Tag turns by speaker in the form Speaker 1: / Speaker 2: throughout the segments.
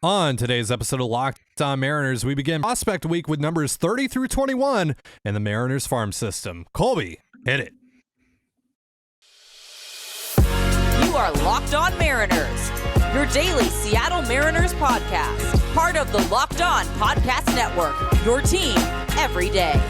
Speaker 1: On today's episode of Locked On Mariners, we begin Prospect Week with numbers 30 through 21 in the Mariners farm system. Colby, hit it.
Speaker 2: You are Locked On Mariners, your daily Seattle Mariners podcast. Part of the Locked On Podcast Network, your team every day.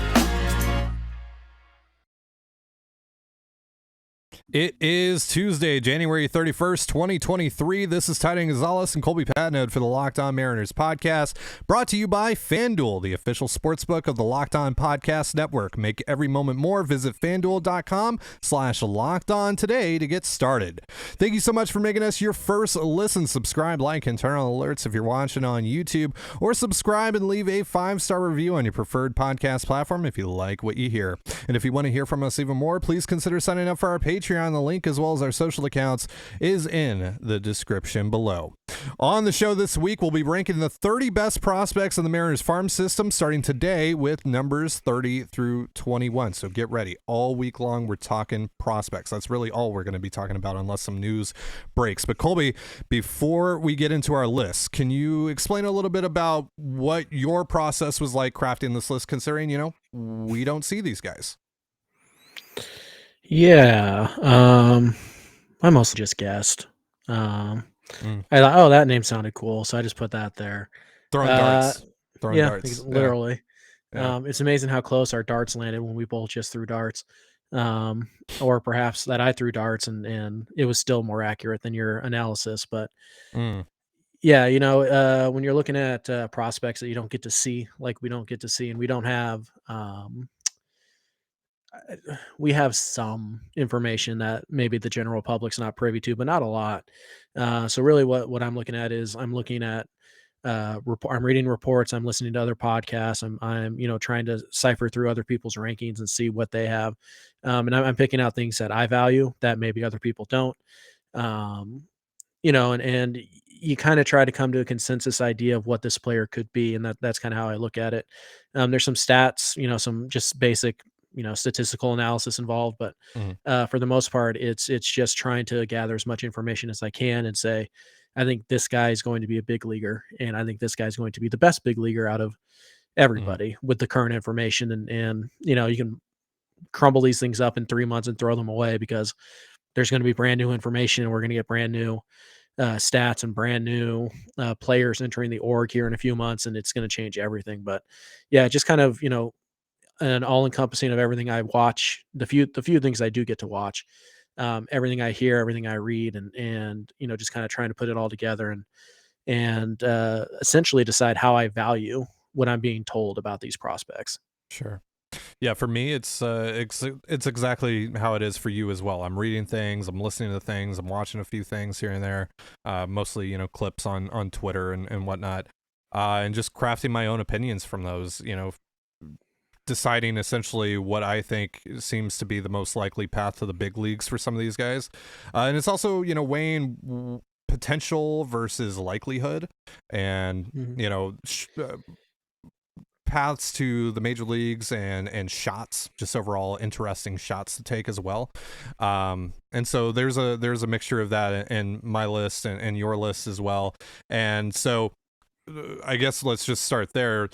Speaker 1: It is Tuesday, January 31st, 2023. This is Trident Gonzalez and Colby Patnode for the Locked On Mariners podcast, brought to you by FanDuel, the official sportsbook of the Locked On Podcast Network. Make every moment more. Visit FanDuel.com/LockedOn today to get started. Thank you so much for making us your first listen. Subscribe, like, and turn on alerts if you're watching on YouTube, or subscribe and leave a 5-star review on your preferred podcast platform if you like what you hear. And if you want to hear from us even more, please consider signing up for our Patreon. The link, as well as our social accounts, is in the description below. On the show this week, we'll be ranking the 30 best prospects in the Mariners farm system, starting today with numbers 30 through 21. So get ready. All week long, we're talking prospects. That's really all we're going to be talking about unless some news breaks. But Colby, before we get into our list, can you explain a little bit about what your process was like crafting this list, considering, we don't see these guys?
Speaker 3: Yeah, I mostly just guessed. I thought, oh, that name sounded cool, so I just put that there.
Speaker 1: Throwing darts.
Speaker 3: Literally.
Speaker 1: Yeah.
Speaker 3: It's amazing how close our darts landed when we both just threw darts. Or perhaps that I threw darts and it was still more accurate than your analysis. But yeah, when you're looking at prospects that you don't get to see, like we don't get to see, and we don't have we have some information that maybe the general public's not privy to, but not a lot. So really what I'm looking at is I'm looking at I'm reading reports, I'm listening to other podcasts, I'm trying to cipher through other people's rankings and see what they have. And I'm picking out things that I value that maybe other people don't. And you kind of try to come to a consensus idea of what this player could be, and that's kind of how I look at it. There's some stats, some just basic statistical analysis involved, but for the most part, it's just trying to gather as much information as I can and say, I think this guy is going to be a big leaguer, and I think this guy's going to be the best big leaguer out of everybody with the current information. And you can crumble these things up in 3 months and throw them away because there's going to be brand new information, and we're going to get brand new stats and brand new players entering the org here in a few months, and it's going to change everything. But yeah, just kind of an all-encompassing of everything I watch, the few things I do get to watch, everything I hear, everything I read, and just kind of trying to put it all together and essentially decide how I value what I'm being told about these prospects.
Speaker 1: Sure. Yeah, for me, it's exactly how it is for you as well. I'm reading things, I'm listening to things, I'm watching a few things here and there, mostly clips on Twitter and whatnot, and just crafting my own opinions from those. Deciding essentially what I think seems to be the most likely path to the big leagues for some of these guys. And it's also, weighing potential versus likelihood and, paths to the major leagues and shots, just overall interesting shots to take as well. And so there's a mixture of that in my list and your list as well. And so I guess let's just start there.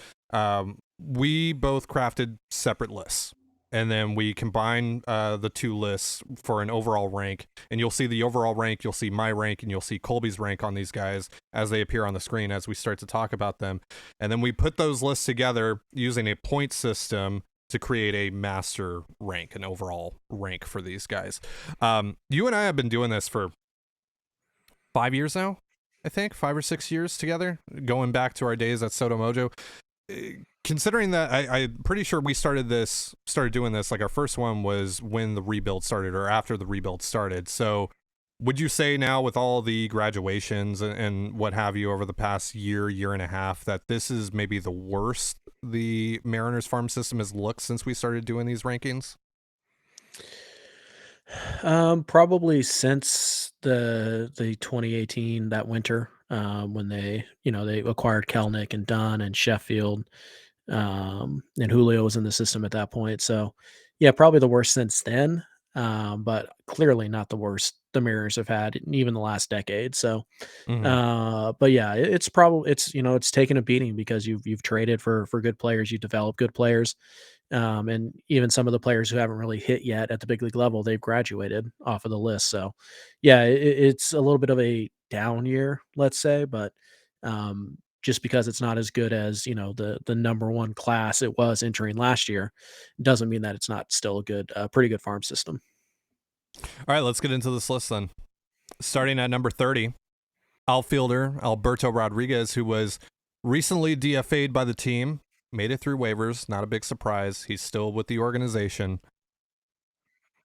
Speaker 1: We both crafted separate lists, and then we combine the two lists for an overall rank, and you'll see the overall rank, you'll see my rank, and you'll see Colby's rank on these guys as they appear on the screen as we start to talk about them. And then we put those lists together using a point system to create a master rank, an overall rank for these guys. You and I have been doing this for 5 years now, I think 5 or 6 years together, going back to our days at Soto Mojo. Considering that I'm pretty sure we started doing this, like our first one was when the rebuild started or after the rebuild started. So would you say now, with all the graduations and what have you over the past year and a half, that this is maybe the worst the Mariners farm system has looked since we started doing these rankings?
Speaker 3: Probably since the 2018, that winter, when they acquired Kelnick and Dunn and Sheffield, and Julio was in the system at that point. So yeah, probably the worst since then. but clearly not the worst the Mariners have had in even the last decade. So,
Speaker 1: Mhm.
Speaker 3: but yeah, it's probably it's taken a beating because you've traded for good players, you develop good players, and even some of the players who haven't really hit yet at the big league level, they've graduated off of the list. So, yeah, it's a little bit of a down year, let's say, but just because it's not as good as the number one class it was entering last year, doesn't mean that it's not still a pretty good farm system.
Speaker 1: All right, let's get into this list then. Starting at number 30, outfielder Alberto Rodriguez, who was recently DFA'd by the team, made it through waivers. Not a big surprise. He's still with the organization.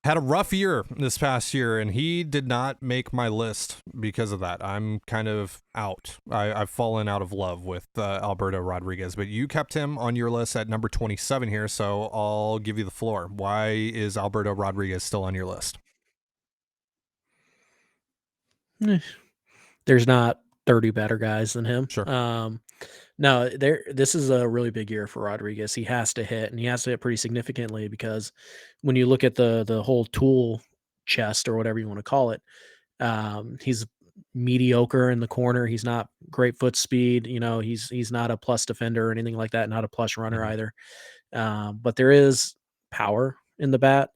Speaker 1: Had a rough year this past year, and he did not make my list because of that. I'm kind of out. I've fallen out of love with Alberto Rodriguez, but you kept him on your list at number 27 here, so I'll give you the floor. Why is Alberto Rodriguez still on your list?
Speaker 3: Eh, There's not 30 better guys than him.
Speaker 1: Sure.
Speaker 3: No, this is a really big year for Rodriguez. He has to hit, and he has to hit pretty significantly because when you look at the whole tool chest or whatever you want to call it, he's mediocre in the corner. He's not great foot speed. He's not a plus defender or anything like that. Not a plus runner
Speaker 1: Mhm.
Speaker 3: either. But there is power in the bat.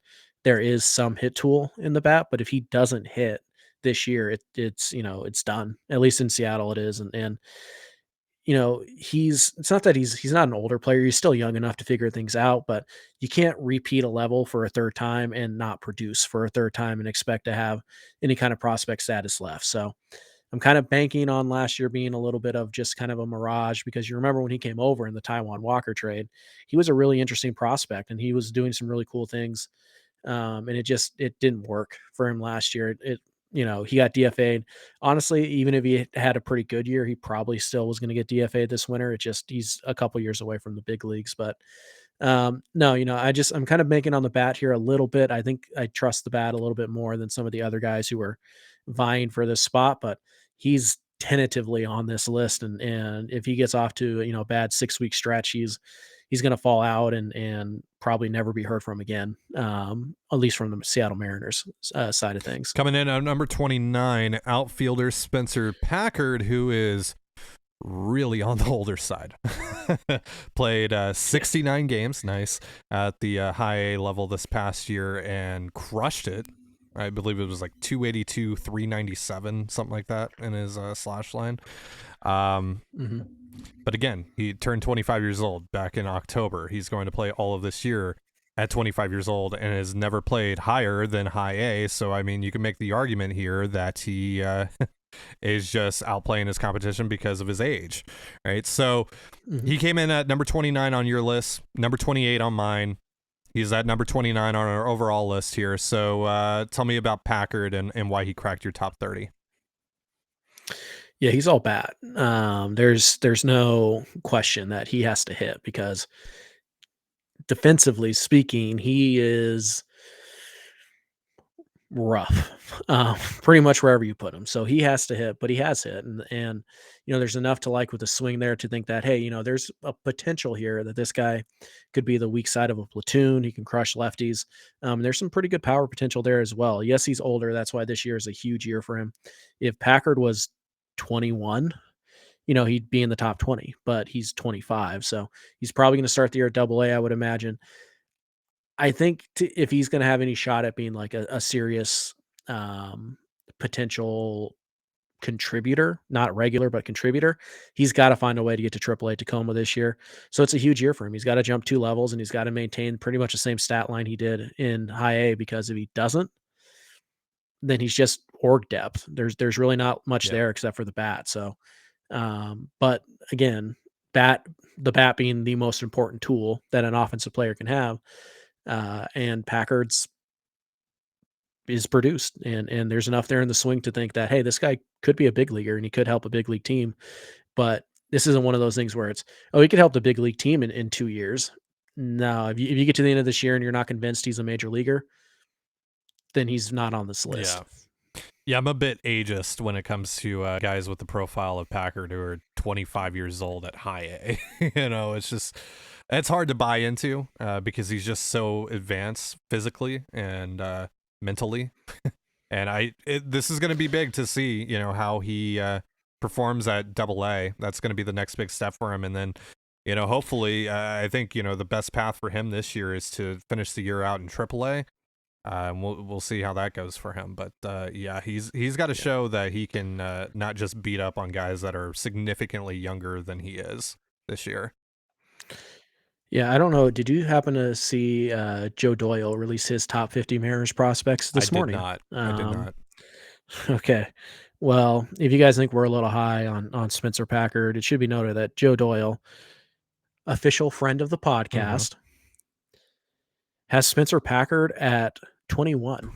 Speaker 3: There is some hit tool in the bat. But if he doesn't hit this year, it's done. At least in Seattle, it is. And it's not that he's not an older player. He's still young enough to figure things out, but you can't repeat a level for a third time and not produce for a third time and expect to have any kind of prospect status left. So I'm kind of banking on last year being a little bit of just kind of a mirage because you remember when he came over in the Taiwan Walker trade, he was a really interesting prospect and he was doing some really cool things. And it didn't work for him last year. He got DFA'd. Honestly, even if he had a pretty good year, he probably still was going to get DFA'd this winter. He's a couple years away from the big leagues, but no, I'm kind of making on the bat here a little bit. I think I trust the bat a little bit more than some of the other guys who are vying for this spot, but he's tentatively on this list. And if he gets off to, a bad 6 week stretch, he's going to fall out and probably never be heard from again. At least from the Seattle Mariners side of things.
Speaker 1: Coming in at number 29, outfielder Spencer Packard, who is really on the older side. Played 69 games, nice, at the high A level this past year and crushed it. I believe it was like 282, 397, something like that in his slash line.
Speaker 3: Mm-hmm.
Speaker 1: But again, he turned 25 years old back in October. He's going to play all of this year at 25 years old and has never played higher than high A. So, I mean, you can make the argument here that he is just outplaying his competition because of his age, right? So
Speaker 3: Mm-hmm.
Speaker 1: he came in at number 29 on your list, number 28 on mine. He's at number 29 on our overall list here. So tell me about Packard and why he cracked your top 30.
Speaker 3: Yeah, he's all bat. There's no question that he has to hit because defensively speaking, he is rough, pretty much wherever you put him. So he has to hit, but he has hit, and there's enough to like with the swing there to think that hey, there's a potential here that this guy could be the weak side of a platoon. He can crush lefties. There's some pretty good power potential there as well. Yes, he's older. That's why this year is a huge year for him. If Packard was 21, he'd be in the top 20, but he's 25, so he's probably going to start the year at Double A, I would imagine. I think if he's going to have any shot at being like a serious potential contributor, not regular, but contributor, he's got to find a way to get to AAA Tacoma this year. So it's a huge year for him. He's got to jump 2 levels and he's got to maintain pretty much the same stat line he did in high A because if he doesn't, then he's just org depth. There's really not much there except for the bat. So, but again, the bat being the most important tool that an offensive player can have. And Packard's is produced and there's enough there in the swing to think that, hey, this guy could be a big leaguer and he could help a big league team. But this isn't one of those things where it's, oh, he could help the big league team in 2 years. No, if you get to the end of this year and you're not convinced he's a major leaguer, then he's not on this list.
Speaker 1: Yeah, I'm a bit ageist when it comes to guys with the profile of Packard who are 25 years old at high A. It's hard to buy into because he's just so advanced physically and mentally. And this is going to be big to see, how he performs at AA. That's going to be the next big step for him. And then, hopefully, I think, the best path for him this year is to finish the year out in AAA. And we'll see how that goes for him. But yeah, he's got to show that he can not just beat up on guys that are significantly younger than he is this year.
Speaker 3: Yeah, I don't know. Did you happen to see Joe Doyle release his top 50 Mariners prospects this morning?
Speaker 1: I did not.
Speaker 3: Okay. Well, if you guys think we're a little high on Spencer Packard, it should be noted that Joe Doyle, official friend of the podcast, has Spencer Packard at 21.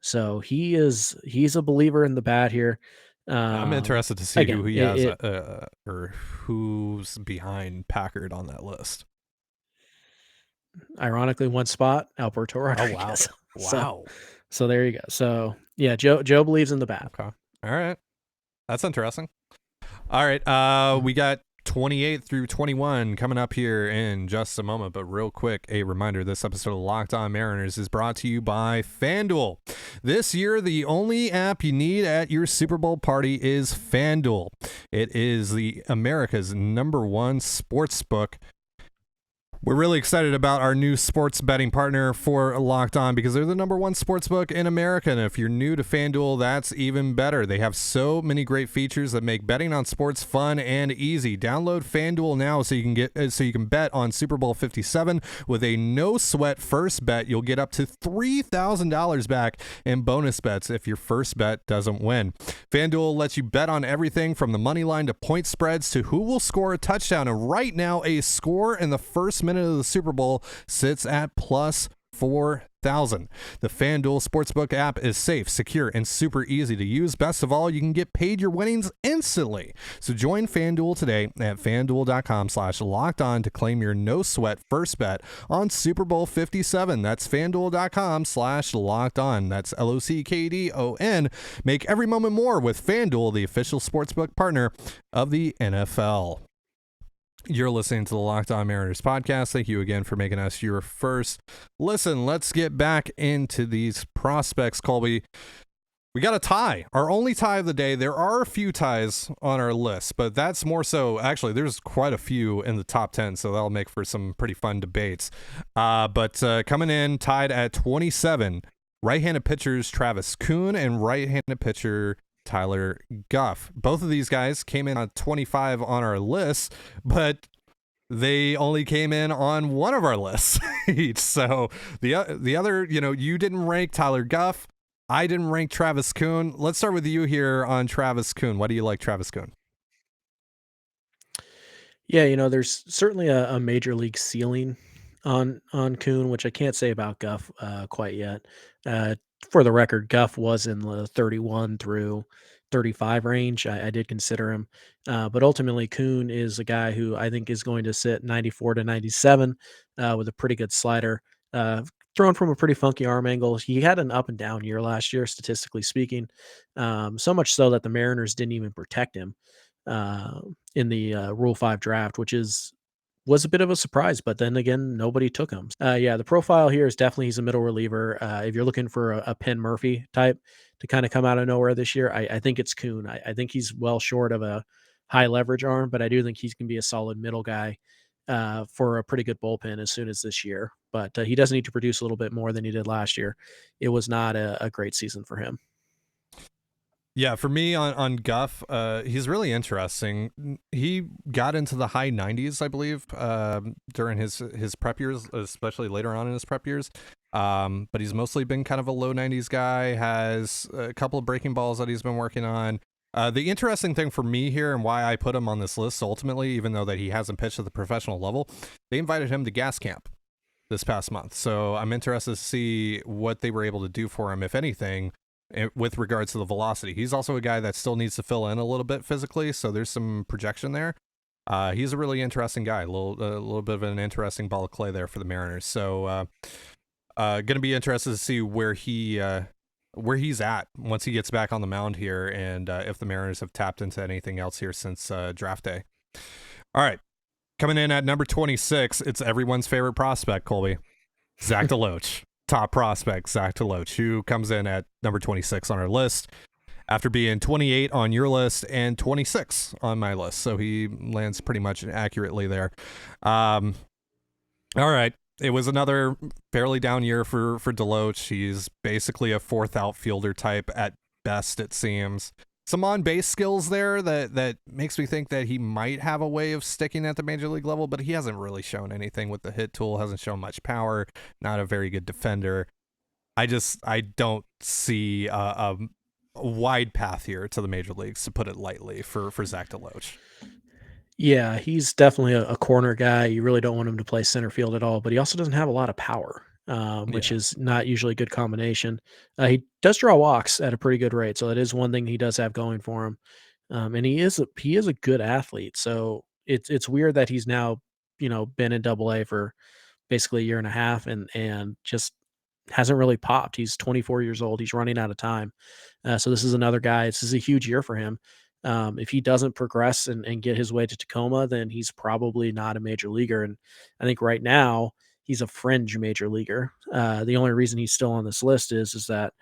Speaker 3: So he's a believer in the bat here.
Speaker 1: I'm interested to see
Speaker 3: again,
Speaker 1: who he has or who's behind Packard on that list.
Speaker 3: Ironically, one spot, Alberto Rodriguez.
Speaker 1: Oh, wow.
Speaker 3: So there you go. So yeah, Joe believes in the bat.
Speaker 1: Okay. All right. That's interesting. All right. We got 28 through 21 coming up here in just a moment. But real quick, a reminder, this episode of Locked On Mariners is brought to you by FanDuel. This year, the only app you need at your Super Bowl party is FanDuel. It is the America's #1 sports book. We're really excited about our new sports betting partner for Locked On because they're the #1 sports book in America. And if you're new to FanDuel, that's even better. They have so many great features that make betting on sports fun and easy. Download FanDuel now so you can bet on Super Bowl 57 with a no sweat first bet. You'll get up to $3,000 back in bonus bets if your first bet doesn't win. FanDuel lets you bet on everything from the money line to point spreads to who will score a touchdown. And right now, a score in the first minute of the Super Bowl sits at plus 4,000. The FanDuel Sportsbook app is safe, secure, and super easy to use. Best of all, you can get paid your winnings instantly. So join FanDuel today at FanDuel.com/lockedon to claim your no sweat first bet on Super Bowl 57. That's FanDuel.com/lockedon. That's LOCKDON. Make every moment more with FanDuel, the official sportsbook partner of the NFL. You're listening to the Locked On Mariners podcast. Thank you again for making us your first listen. Let's get back into these prospects, Colby. We got a tie, our only tie of the day. There are a few ties on our list, but that's more so, actually, there's quite a few in the top 10, so that'll make for some pretty fun debates. But coming in, tied at 27, right-handed pitchers Travis Kuhn and right-handed pitcher Tyler Guff. Both of these guys came in on 25 on our list, but they only came in on one of our lists each. So the other, you didn't rank Tyler Guff. I didn't rank Travis Kuhn. Let's start with you here on Travis Kuhn. Why do you like Travis Kuhn?
Speaker 3: Yeah, there's certainly a major league ceiling on Kuhn, which I can't say about Guff quite yet. For the record, Guff was in the 31 through 35 range. I did consider him. But ultimately, Kuhn is a guy who I think is going to sit 94 to 97 with a pretty good slider. Thrown from a pretty funky arm angle. He had an up and down year last year, statistically speaking. So much so that the Mariners didn't even protect him in the Rule 5 draft, which was a bit of a surprise, but then again, nobody took him. Yeah, the profile here is definitely he's a middle reliever. If you're looking for a Penn Murphy type to kind of come out of nowhere this year, I think it's Kuhn. I think he's well short of a high leverage arm, but I do think he's going to be a solid middle guy for a pretty good bullpen as soon as this year. But he does need to produce a little bit more than he did last year. It was not a great season for him.
Speaker 1: Yeah, for me on Guff, he's really interesting. He got into the high 90s, I believe, during his prep years, especially later on in his prep years. But he's mostly been kind of a low 90s guy, has a couple of breaking balls that he's been working on. The interesting thing for me here and why I put him on this list ultimately, even though that he hasn't pitched at the professional level, they invited him to gas camp this past month. So I'm interested to see what they were able to do for him, if anything, with regards to the velocity. He's also a guy that still needs to fill in a little bit physically, so there's some projection there. He's a really interesting guy, a little bit of an interesting ball of clay there for the Mariners. So going to be interested to see where he's at once he gets back on the mound here, and if the Mariners have tapped into anything else here since draft day. All right, coming in at number 26, it's everyone's favorite prospect, Colby, Zach DeLoach. top prospect, Zach Deloach, who comes in at number 26 on our list after being 28 on your list and 26 on my list. So he lands pretty much accurately there. All right. It was another fairly down year for Deloach. He's basically a fourth outfielder type at best, it seems. Some on-base skills there that makes me think that he might have a way of sticking at the major league level, but he hasn't really shown anything with the hit tool, hasn't shown much power, not a very good defender. I don't see a wide path here to the major leagues, to put it lightly, for Zach Deloach.
Speaker 3: Yeah, he's definitely a corner guy. You really don't want him to play center field at all, but he also doesn't have a lot of power, which
Speaker 1: Yeah.
Speaker 3: is not usually a good combination. He does draw walks at a pretty good rate, so that is one thing he does have going for him. And he is a good athlete. So it's weird that he's now, been in Double A for basically a year and a half and just hasn't really popped. He's 24 years old. He's running out of time. So this is another guy. This is a huge year for him. If he doesn't progress and get his way to Tacoma, then he's probably not a major leaguer. And I think right now he's a fringe major leaguer. The only reason he's still on this list is that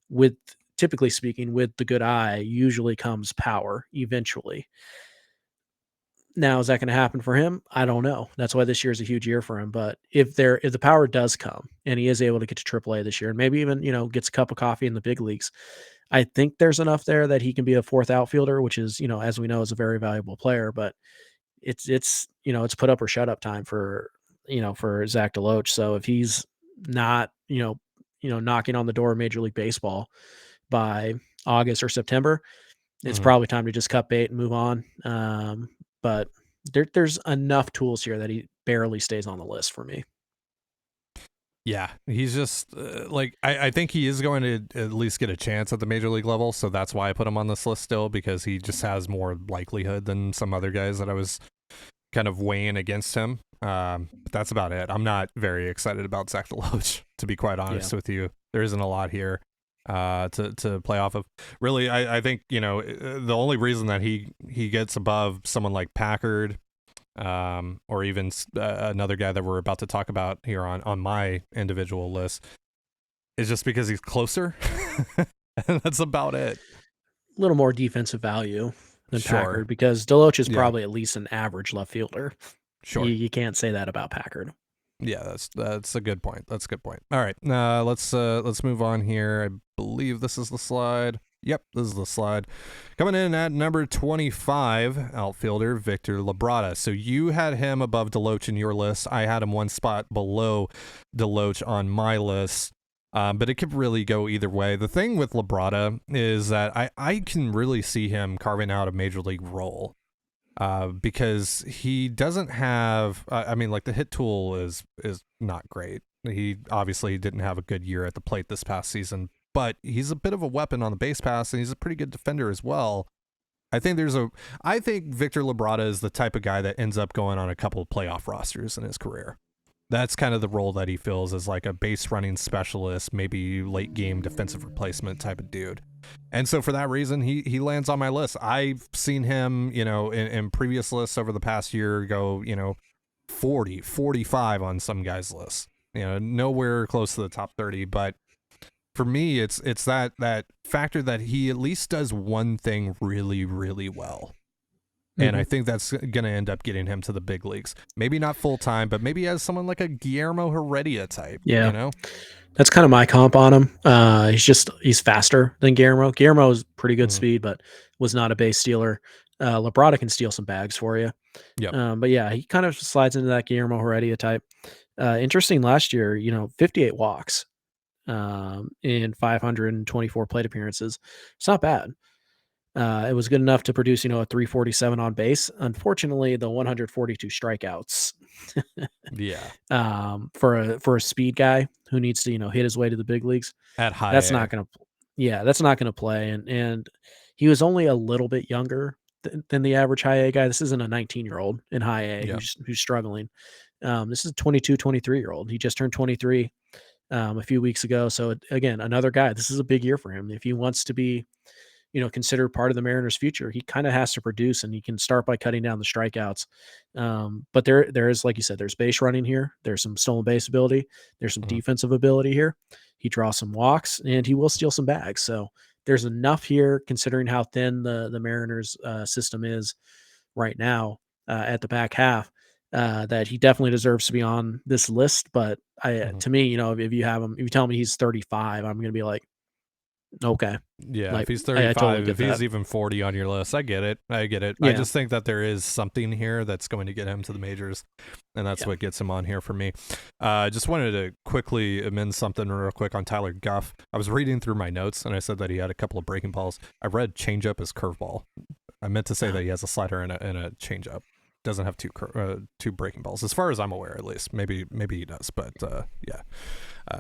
Speaker 3: with typically speaking, with the good eye, usually comes power eventually. Now, is that going to happen for him? I don't know. That's why this year is a huge year for him. But if the power does come and he is able to get to AAA this year, and maybe even gets a cup of coffee in the big leagues, I think there's enough there that he can be a fourth outfielder, which is as we know is a very valuable player. But it's put up or shut up time for Zach Deloach. So if he's not knocking on the door of Major League Baseball by August or September, it's
Speaker 1: Mhm.
Speaker 3: probably time to just cut bait and move on. But there's enough tools here that he barely stays on the list for me.
Speaker 1: Yeah, he's just I think he is going to at least get a chance at the major league level, so that's why I put him on this list still, because he just has more likelihood than some other guys that I was kind of weighing against him. But that's about it. I'm not very excited about Zach Deloach, to be quite honest with you. There isn't a lot here to play off of. Really, I think the only reason that he gets above someone like Packard, or even another guy that we're about to talk about here on my individual list, is just because he's closer. And that's about it.
Speaker 3: A little more defensive value than
Speaker 1: Sure.
Speaker 3: Packard, because Deloach is
Speaker 1: Yeah.
Speaker 3: probably at least an average left fielder.
Speaker 1: Sure.
Speaker 3: You can't say that about Packard.
Speaker 1: Yeah, that's a good point. That's a good point. All right, let's move on here. I believe this is the slide. Yep, this is the slide. Coming in at number 25, outfielder Victor Labrada. So you had him above Deloach in your list. I had him one spot below Deloach on my list. But it could really go either way. The thing with Labrada is that I can really see him carving out a major league role. Because he doesn't have, I mean, like, the hit tool is not great. He obviously didn't have a good year at the plate this past season, but he's a bit of a weapon on the base pass, and he's a pretty good defender as well. I think Victor Labrada is the type of guy that ends up going on a couple of playoff rosters in his career. That's kind of the role that he fills, as like a base running specialist, maybe late game defensive replacement type of dude. And so for that reason, he lands on my list. I've seen him, in previous lists over the past year go, 40, 45 on some guys' lists. Nowhere close to the top 30. But for me, it's that factor that he at least does one thing really, really well. And I think that's going to end up getting him to the big leagues. Maybe not full time, but maybe as someone like a Guillermo Heredia type.
Speaker 3: Yeah. That's kind of my comp on him. He's faster than Guillermo. Guillermo's pretty good speed, but was not a base stealer. Labrada can steal some bags for you.
Speaker 1: Yep.
Speaker 3: But yeah, he kind of slides into that Guillermo Heredia type. Interesting last year, 58 walks in 524 plate appearances. It's not bad. It was good enough to produce, a 347 on base. Unfortunately, the 142 strikeouts.
Speaker 1: Yeah.
Speaker 3: For a speed guy who needs to, hit his way to the big leagues,
Speaker 1: At high
Speaker 3: that's
Speaker 1: A.
Speaker 3: not going to. Yeah, that's not going to play. And he was only a little bit younger than the average high A guy. This isn't a 19-year-old in high A who's struggling. This is a 22, 23-year-old. He just turned 23 a few weeks ago. So again, another guy. This is a big year for him. If he wants to be considered part of the Mariners' future. He kind of has to produce, and he can start by cutting down the strikeouts. But there is, like you said, there's base running here. There's some stolen base ability. There's some
Speaker 1: Mhm.
Speaker 3: defensive ability here. He draws some walks, and he will steal some bags. So there's enough here, considering how thin the Mariners system is right now at the back half. That he definitely deserves to be on this list, but
Speaker 1: Mhm.
Speaker 3: to me, if you have him, if you tell me he's 35, I'm gonna be like, okay,
Speaker 1: Yeah, if
Speaker 3: like
Speaker 1: he's
Speaker 3: I totally
Speaker 1: 35, if
Speaker 3: get
Speaker 1: he's
Speaker 3: that.
Speaker 1: even 40 on your list, I get it. I get it. I
Speaker 3: Yeah,
Speaker 1: just think that there is something here that's going to get him to the majors, and that's
Speaker 3: yeah.
Speaker 1: what gets him on here for me. Just wanted to quickly amend something real quick on Tyler Guff. I was reading through my notes, and I said that he had a couple of breaking balls. I read changeup as curveball. I meant to say
Speaker 3: Uh,
Speaker 1: that he has a slider and a changeup. Doesn't have two breaking balls, as far as I'm aware, at least. Maybe he does, but yeah.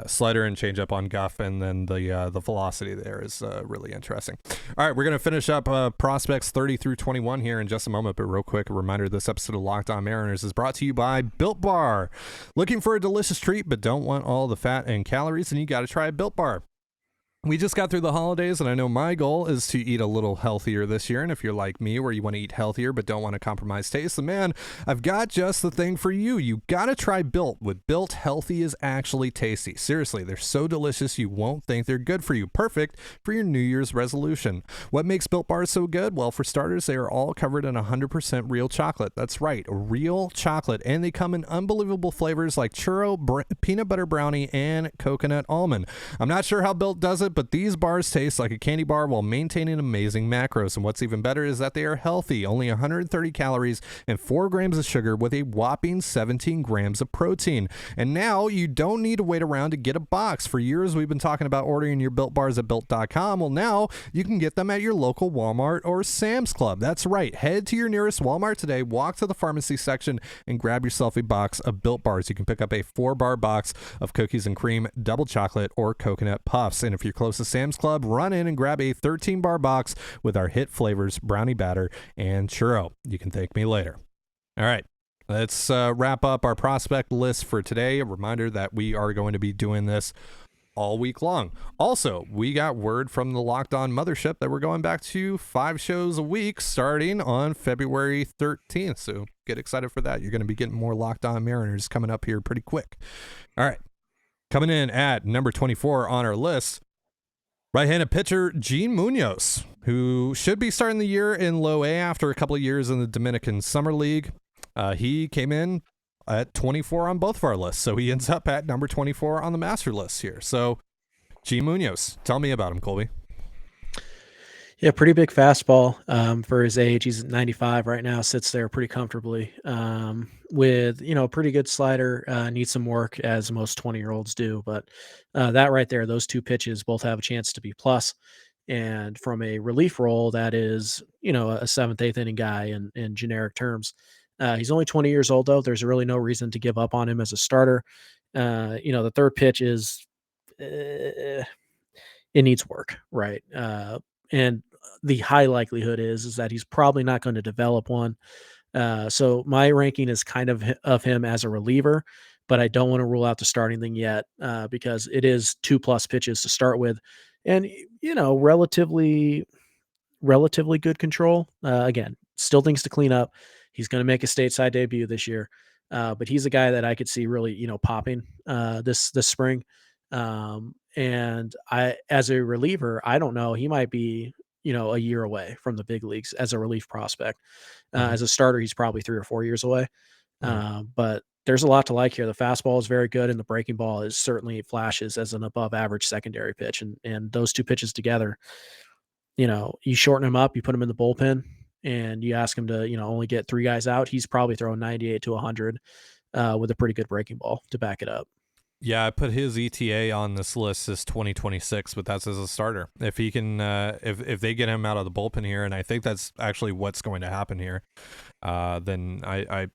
Speaker 1: Slider and changeup on Guff, and then the velocity there is really interesting. All right, we're gonna finish up prospects 30 through 21 here in just a moment, but real quick, a reminder: this episode of Locked On Mariners is brought to you by Built Bar. Looking for a delicious treat, but don't want all the fat and calories, and you got to try Built Bar. We just got through the holidays, and I know my goal is to eat a little healthier this year. And if you're like me, where you want to eat healthier but don't want to compromise taste, then man, I've got just the thing for you. You gotta try Built. With Built, healthy is actually tasty. Seriously, they're so delicious you won't think they're good for you. Perfect for your New Year's resolution. What makes Built bars so good? Well, for starters, they are all covered in 100% real chocolate. That's right, real chocolate. And they come in unbelievable flavors like churro, peanut butter brownie, and coconut almond. I'm not sure how Built does it, but these bars taste like a candy bar while maintaining amazing macros. And what's even better is that they are healthy, only 130 calories and 4 grams of sugar with a whopping 17 grams of protein. And now you don't need to wait around to get a box. For years, we've been talking about ordering your Built bars at Built.com. Well, now you can get them at your local Walmart or Sam's Club. That's right. Head to your nearest Walmart today, walk to the pharmacy section, and grab yourself a box of Built bars. You can pick up a 4-bar box of cookies and cream, double chocolate, or coconut puffs. And if you're close to Sam's Club, run in and grab a 13-bar box with our hit flavors, brownie batter and churro. You can thank me later. All right. Let's wrap up our prospect list for today. A reminder that we are going to be doing this all week long. Also, we got word from the Locked On Mothership that we're going back to 5 shows a week starting on February 13th. So get excited for that. You're going to be getting more Locked On Mariners coming up here pretty quick. All right. Coming in at number 24 on our list, right-handed pitcher Gene Munoz, who should be starting the year in low A after a couple of years in the Dominican Summer League. He came in at 24 on both of our lists, so he ends up at number 24 on the master list here. So, Gene Munoz, tell me about him, Colby.
Speaker 3: Yeah, pretty big fastball for his age. He's at 95 right now, sits there pretty comfortably with, a pretty good slider. Needs some work, as most 20-year-olds do. But that right there, those two pitches both have a chance to be plus. And from a relief role, that is, a seventh, eighth inning guy in generic terms. He's only 20 years old, though. There's really no reason to give up on him as a starter. The third pitch is, it needs work, right? And the high likelihood is that he's probably not going to develop one. So my ranking is kind of him as a reliever, but I don't want to rule out the starting thing yet because it is 2+ pitches to start with, and relatively good control. Again, still things to clean up. He's going to make a stateside debut this year, but he's a guy that I could see really popping this spring. And as a reliever, I don't know. He might be a year away from the big leagues as a relief prospect.
Speaker 1: Mm-hmm.
Speaker 3: As a starter, he's probably 3 or 4 years away.
Speaker 1: Mm-hmm.
Speaker 3: But there's a lot to like here. The fastball is very good, and the breaking ball is certainly flashes as an above average secondary pitch. And those two pitches together, you shorten him up, you put him in the bullpen, and you ask him to, only get 3 guys out. He's probably throwing 98 to 100 with a pretty good breaking ball to back it up.
Speaker 1: Yeah, I put his ETA on this list as 2026, but that's as a starter. If he can, if they get him out of the bullpen here, and I think that's actually what's going to happen here, then I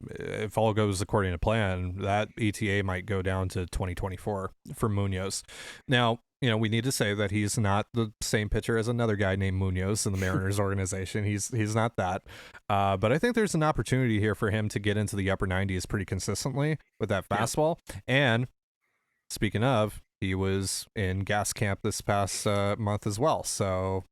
Speaker 1: if all goes according to plan, that ETA might go down to 2024 for Munoz. Now, we need to say that he's not the same pitcher as another guy named Munoz in the Mariners organization. He's not that. But I think there's an opportunity here for him to get into the upper 90s pretty consistently with that fastball. Yeah. And speaking of, he was in gas camp this past month as well. So,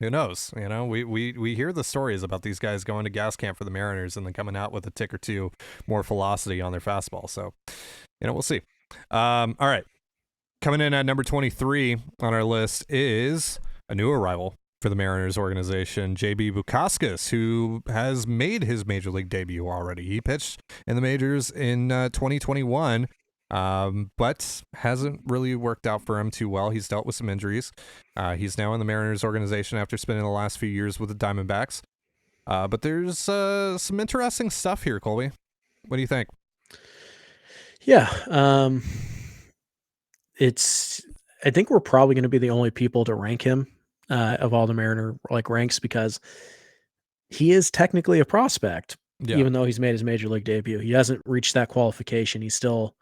Speaker 1: Who knows? You know, we hear the stories about these guys going to gas camp for the Mariners and then coming out with a tick or two more velocity on their fastball. So, you know, we'll see. All right. Coming in at number 23 on our list is a new arrival for the Mariners organization, JB Bukauskas, who has made his major league debut already. He pitched in the majors in 2021, but hasn't really worked out for him too well. He's dealt with some injuries. He's now in the Mariners organization after spending the last few years with the Diamondbacks. But there's some interesting stuff here, Colby. What do you think?
Speaker 3: Yeah. I think we're probably going to be the only people to rank him of all the Mariner ranks, because he is technically a prospect,
Speaker 1: Yeah.
Speaker 3: even though he's made his major league debut. He hasn't reached that qualification. He's still,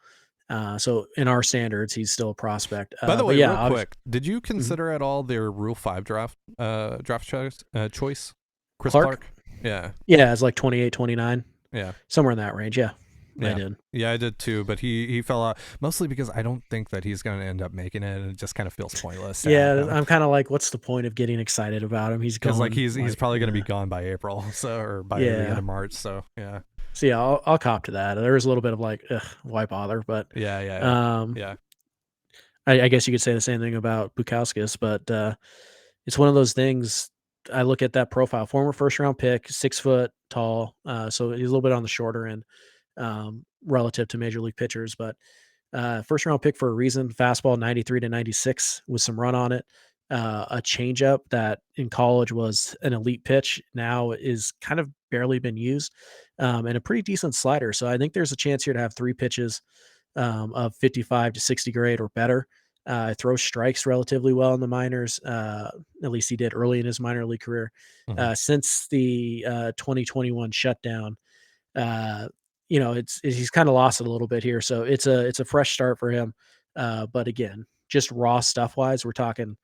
Speaker 3: so in our standards, he's still a prospect.
Speaker 1: By the way,
Speaker 3: yeah,
Speaker 1: real quick, did you consider at all their Rule 5 draft choice? Chris Clark? Yeah.
Speaker 3: Yeah, it's like 28, 29.
Speaker 1: Yeah.
Speaker 3: Somewhere in that range. Yeah. I did.
Speaker 1: Yeah, I did too, but he fell out mostly because I don't think that he's going to end up making it, and it just kind of feels pointless.
Speaker 3: Yeah, I'm kind of like, what's the point of getting excited about him? He's
Speaker 1: because
Speaker 3: going,
Speaker 1: he's probably going to be gone by April, or by the end of March. So yeah.
Speaker 3: So yeah, I'll cop to that. There was a little bit of like, ugh, why bother? But
Speaker 1: yeah.
Speaker 3: I guess you could say the same thing about Bukauskas, but it's one of those things. I look at that profile, former first round pick, 6 foot tall, so he's a little bit on the shorter end relative to major league pitchers, but first round pick for a reason. Fastball 93 to 96 with some run on it. A changeup that in college was an elite pitch now is kind of barely been used, and a pretty decent slider. So I think there's a chance here to have 3 pitches of 55 to 60 grade or better. Throws strikes relatively well in the minors. At least he did early in his minor league career. Since the 2021 shutdown, he's kind of lost it a little bit here. So it's a fresh start for him. But again, just raw stuff wise, we're talking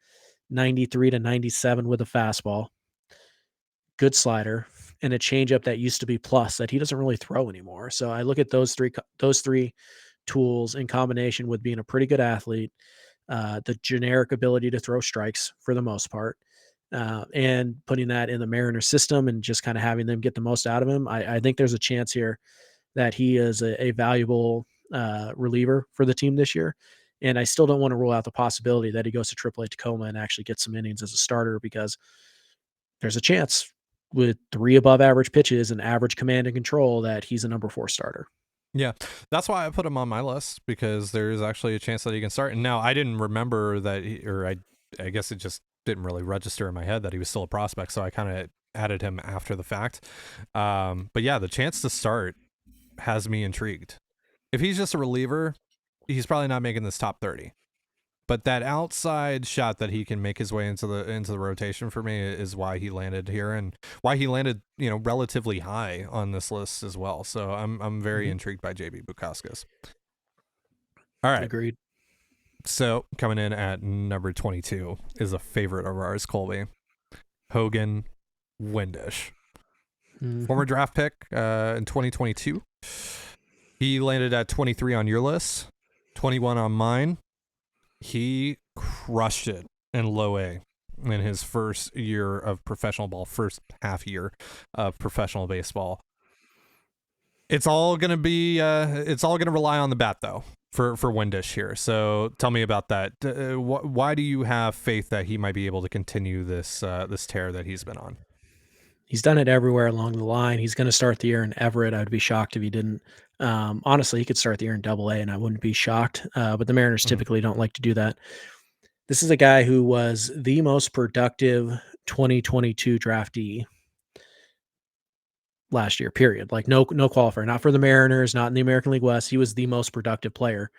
Speaker 3: 93 to 97 with a fastball, good slider, and a changeup that used to be plus that he doesn't really throw anymore. So I look at those three tools in combination with being a pretty good athlete, the generic ability to throw strikes for the most part, and putting that in the Mariner system and just kind of having them get the most out of him. I think there's a chance here that he is a valuable reliever for the team this year. And I still don't want to rule out the possibility that he goes to AAA Tacoma and actually gets some innings as a starter, because there's a chance with 3 above average pitches and average command and control that he's a number 4 starter.
Speaker 1: Yeah, that's why I put him on my list, because there's actually a chance that he can start. And now I didn't remember that, I guess it just didn't really register in my head that he was still a prospect, so I kind of added him after the fact. But yeah, the chance to start has me intrigued. If he's just a reliever, he's probably not making this top 30. But that outside shot that he can make his way into the rotation for me is why he landed here, and why he landed, relatively high on this list as well. So I'm very intrigued by JB Bukauskas. All right.
Speaker 3: Agreed.
Speaker 1: So coming in at number 22 is a favorite of ours, Colby. Hogan Windish. Former draft pick in 2022. He landed at 23 on your list, 21 on mine. He crushed it in low A in his first year of professional ball, first half year of professional baseball. It's all going to rely on the bat, though, for Windish here. So tell me about that. Why do you have faith that he might be able to continue this tear that he's been on?
Speaker 3: He's done it everywhere along the line. He's going to start the year in Everett. I would be shocked if he didn't. Honestly, he could start the year in Double A, and I wouldn't be shocked. But the Mariners typically don't like to do that. This is a guy who was the most productive 2022 draftee last year, period. Like no qualifier, not for the Mariners, not in the American League West. He was the most productive player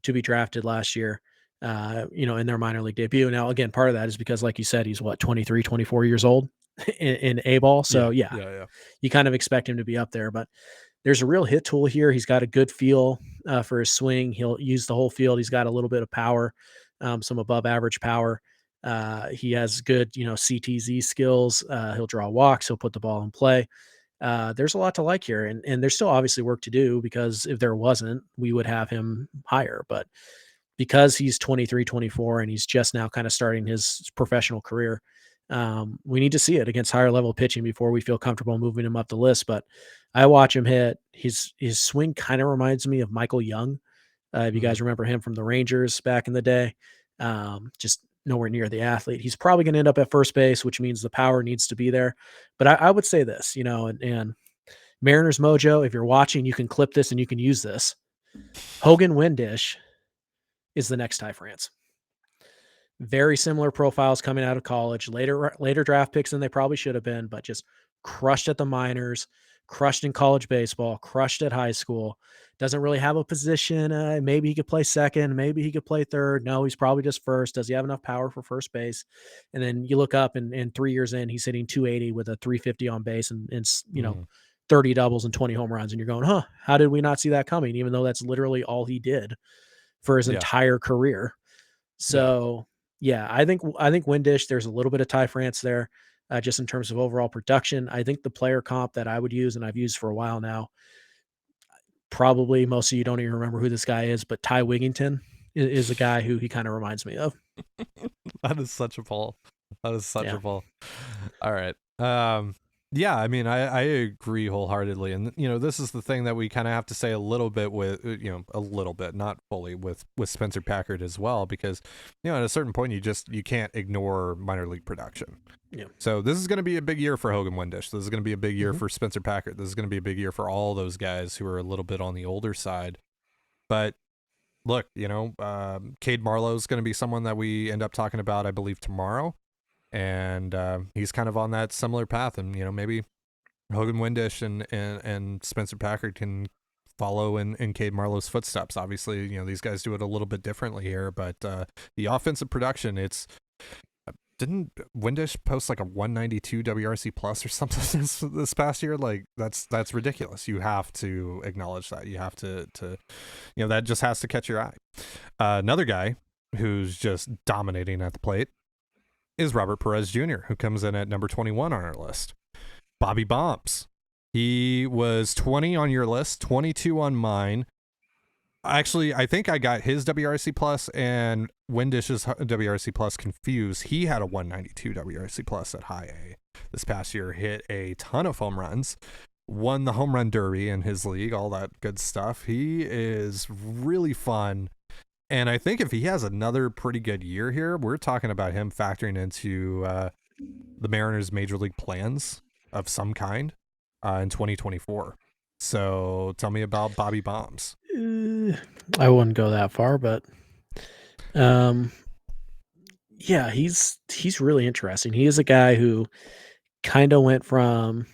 Speaker 3: to be drafted last year, in their minor league debut. Now, again, part of that is because, like you said, he's 23, 24 years old in A-ball. So yeah, you kind of expect him to be up there, but there's a real hit tool here. He's got a good feel for his swing. He'll use the whole field. He's got a little bit of power, some above average power. He has good, CTZ skills. He'll draw walks. He'll put the ball in play. There's a lot to like here, and there's still obviously work to do, because if there wasn't, we would have him higher. But because he's 23, 24, and he's just now kind of starting his professional career, We need to see it against higher level pitching before we feel comfortable moving him up the list. But I watch him hit. His swing kind of reminds me of Michael Young. If you
Speaker 1: Mm,
Speaker 3: guys remember him from the Rangers back in the day, just nowhere near the athlete. He's probably going to end up at first base, which means the power needs to be there. But I would say this, and Mariners Mojo, if you're watching, you can clip this and you can use this. Hogan Windish is the next Ty France. Very similar profiles coming out of college, later draft picks than they probably should have been, but just crushed at the minors, crushed in college baseball, crushed at high school. Doesn't really have a position. Maybe he could play second, maybe he could play third. No, he's probably just first. Does he have enough power for first base? And then you look up, and 3 years in, he's hitting 280 with a 350 on base, and 30 doubles and 20 home runs. And you're going, huh? How did we not see that coming? Even though that's literally all he did for his
Speaker 1: yeah,
Speaker 3: entire career.
Speaker 1: yeah.
Speaker 3: So, yeah, I think Windish, there's a little bit of Ty France there, just in terms of overall production. I think the player comp that I would use, and I've used for a while now, probably most of you don't even remember who this guy is, but Ty Wigington is a guy who he kind of reminds me of.
Speaker 1: That is such a pull. That is such
Speaker 3: Yeah.
Speaker 1: a pull. All right. Yeah, I mean, I agree wholeheartedly. And, this is the thing that we kind of have to say a little bit with, a little bit, not fully with Spencer Packard as well, because, at a certain point, you can't ignore minor league production.
Speaker 3: Yeah.
Speaker 1: So this is going to be a big year for Hogan Windish. This is going to be a big year
Speaker 3: Mhm.
Speaker 1: for Spencer Packard. This is going to be a big year for all those guys who are a little bit on the older side. But look, Cade Marlowe is going to be someone that we end up talking about, I believe, tomorrow. And he's kind of on that similar path. And, maybe Hogan Windish and Spencer Packard can follow in Cade Marlowe's footsteps. Obviously, these guys do it a little bit differently here. But the offensive production, didn't Windish post like a 192 WRC plus or something this past year? Like that's ridiculous. You have to acknowledge that. You have to that just has to catch your eye. Another guy who's just dominating at the plate is Robert Perez Jr., who comes in at number 21 on our list. Bobby Bombs. He was 20 on your list, 22 on mine. Actually, I think I got his WRC plus and Windish's WRC plus confused. He had a 192 WRC plus at high A this past year, hit a ton of home runs, won the home run derby in his league, all that good stuff. He is really fun. And I think if he has another pretty good year here, we're talking about him factoring into the Mariners' major league plans of some kind in 2024. So tell me about Bobby Bombs.
Speaker 3: I wouldn't go that far, but um, yeah, he's really interesting. He is a guy who kind of went from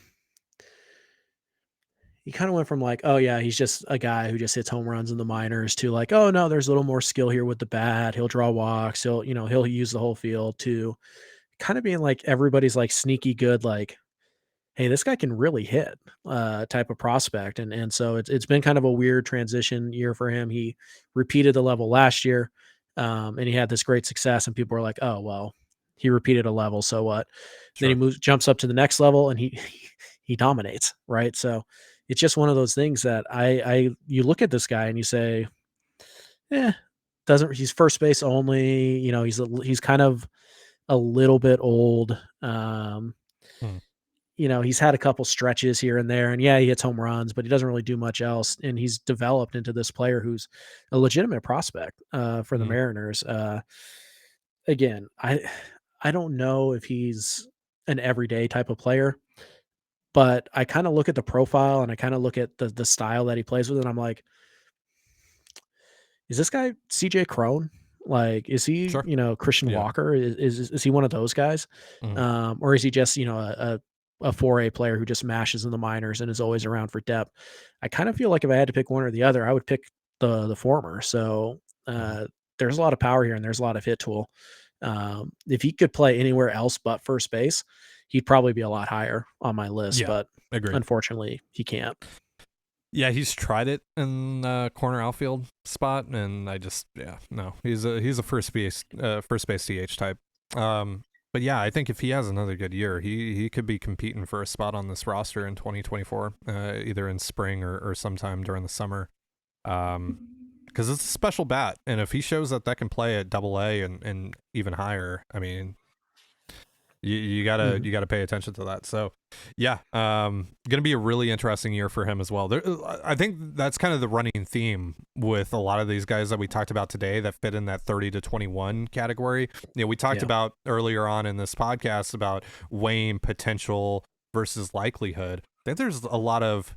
Speaker 3: like, oh yeah, he's just a guy who just hits home runs in the minors to like, oh no, there's a little more skill here with the bat. He'll draw walks. He'll use the whole field, to kind of being like everybody's like sneaky good, like, hey, this guy can really hit, type of prospect. And so it's been kind of a weird transition year for him. He repeated the level last year, and he had this great success, and people were like, oh well, he repeated a level, so what? Then he
Speaker 1: Sure.
Speaker 3: jumps up to the next level, and he he dominates, right? So it's just one of those things that you look at this guy and you say, eh, doesn't he's first base only, he's kind of a little bit old.
Speaker 1: Hmm.
Speaker 3: He's had a couple stretches here and there, and yeah, he hits home runs, but he doesn't really do much else. And he's developed into this player who's a legitimate prospect, for the
Speaker 1: Hmm.
Speaker 3: Mariners. Again, I don't know if he's an everyday type of player, but I kind of look at the profile and I kind of look at the style that he plays with, and I'm like, is this guy CJ Crone? Like, is he,
Speaker 1: Sure.
Speaker 3: Christian
Speaker 1: Yeah.
Speaker 3: Walker? Is he one of those guys?
Speaker 1: Hmm.
Speaker 3: Or is he just, a 4A player who just mashes in the minors and is always around for depth? I kind of feel like if I had to pick one or the other, I would pick the former. So
Speaker 1: Hmm.
Speaker 3: there's a lot of power here and there's a lot of hit tool. If he could play anywhere else but first base, he'd probably be a lot higher on my list,
Speaker 1: Yeah.
Speaker 3: but
Speaker 1: Agreed.
Speaker 3: unfortunately, he can't.
Speaker 1: Yeah, he's tried it in the corner outfield spot, and no, he's a first base CH type. But yeah, I think if he has another good year, he could be competing for a spot on this roster in 2024, either in spring or sometime during the summer. Because it's a special bat, and if he shows that can play at Double A and even higher, I mean, You gotta pay attention to that. So yeah, gonna be a really interesting year for him as well. I think that's kind of the running theme with a lot of these guys that we talked about today that fit in that 30 to 21 category. We talked about earlier on in this podcast about weighing potential versus likelihood. I think there's a lot of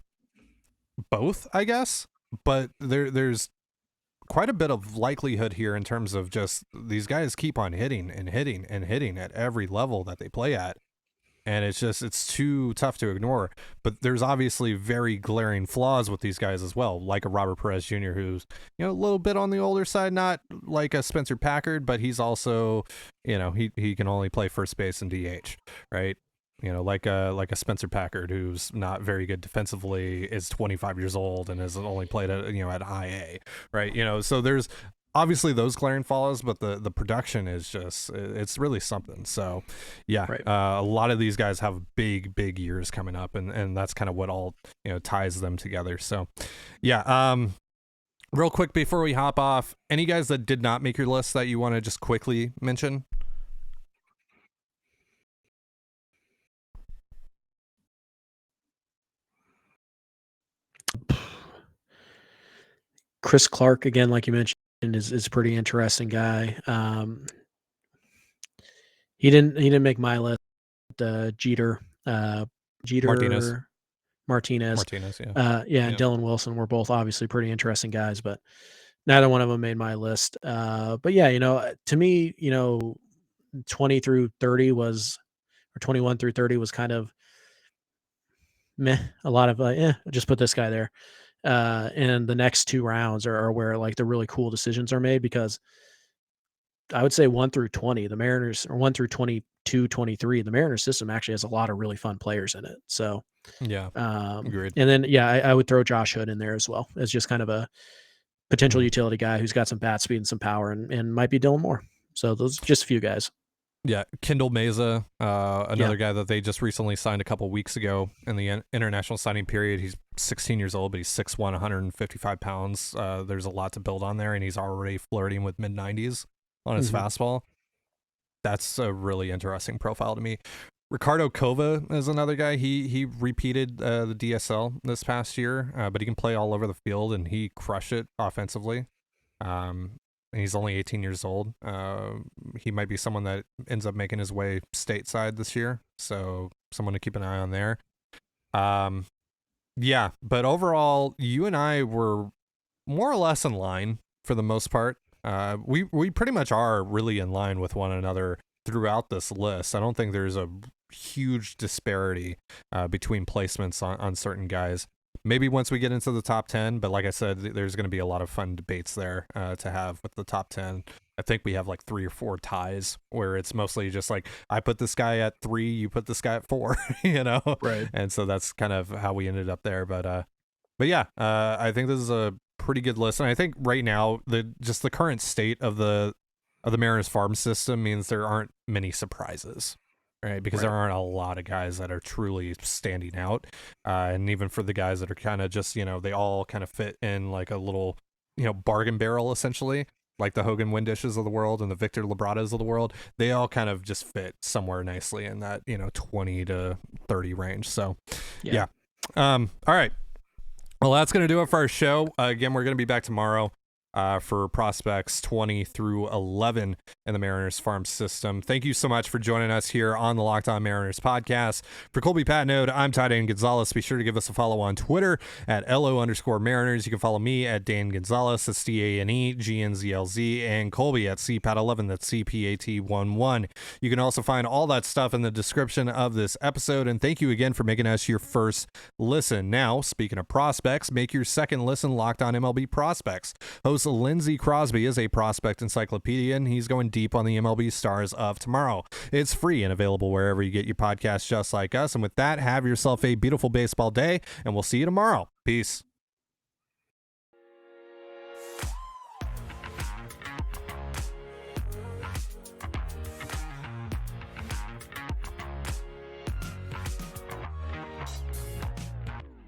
Speaker 1: both, I guess, but there's quite a bit of likelihood here in terms of just these guys keep on hitting and hitting and hitting at every level that they play at. And it's too tough to ignore. But there's obviously very glaring flaws with these guys as well, like a Robert Perez Jr., who's, a little bit on the older side, not like a Spencer Packard, but he's also, he can only play first base and DH, right? Like a Spencer Packard, who's not very good defensively, is 25 years old and has only played at high A, right? So there's obviously those glaring flaws, but the production is just, it's really something. So yeah, right. A lot of these guys have big years coming up, and that's kind of what all ties them together. So yeah, real quick before we hop off, any guys that did not make your list that you want to just quickly mention?
Speaker 3: Chris Clark, again, like you mentioned, is a pretty interesting guy. He didn't make my list. Jeter, Martinez, yeah, and Dylan Wilson were both obviously pretty interesting guys, but neither one of them made my list. But yeah, to me, 20 through 30 was, or 21 through 30 was kind of meh. A lot of just put this guy there. And the next two rounds are where like the really cool decisions are made, because I would say 1 through 20, the Mariners, or 1 through 22, 23, the Mariners system actually has a lot of really fun players in it. So
Speaker 1: yeah, agreed.
Speaker 3: And then I would throw Josh Hood in there as well as just kind of a potential utility guy who's got some bat speed and some power, and might be Dylan Moore. So those are just a few guys.
Speaker 1: Yeah, Kendall Meza, another guy that they just recently signed a couple weeks ago in the international signing period. He's 16 years old, but he's 6'1", 155 pounds. There's a lot to build on there, and he's already flirting with mid-90s on his fastball. That's a really interesting profile to me. Ricardo Cova is another guy. He repeated the DSL this past year, but he can play all over the field, and he crushed it offensively. And he's only 18 years old. He might be someone that ends up making his way stateside this year, so someone to keep an eye on there. Yeah, but overall, you and I were more or less in line for the most part. We pretty much are really in line with one another throughout this list. I don't think there's a huge disparity between placements on certain guys. Maybe once we get into the top 10, but like I said, there's going to be a lot of fun debates there to have with the top 10. I think we have like 3 or 4 ties where it's mostly just like, I put this guy at 3, you put this guy at 4, Right. And so that's kind of how we ended up there. But yeah, I think this is a pretty good list. And I think right now, the current state of the Mariners farm system means there aren't many surprises. Right, because there aren't a lot of guys that are truly standing out, and even for the guys that are kind of just, they all kind of fit in like a little, bargain barrel essentially, like the Hogan Windishes of the world and the Victor Labradas of the world. They all kind of just fit somewhere nicely in that 20 to 30 range. So, yeah. All right. Well, that's gonna do it for our show. Again, we're gonna be back tomorrow for prospects 20 through 11 in the Mariners farm system. Thank you so much for joining us here on the Locked On Mariners podcast. For Colby Patnode, I'm Trident Gonzalez. Be sure to give us a follow on Twitter at LO_Mariners. You can follow me at Dan Gonzalez, that's DANEGNZLZ, and Colby at CPAT11, that's CPAT11. You can also find all that stuff in the description of this episode, and thank you again for making us your first listen. Now, speaking of prospects, make your second listen Locked On MLB Prospects. Host Lindsey Crosby is a prospect encyclopedia, and he's going deep on the MLB stars of tomorrow. It's free and available wherever you get your podcasts, just like us. And with that, have yourself a beautiful baseball day, and we'll see you tomorrow. Peace.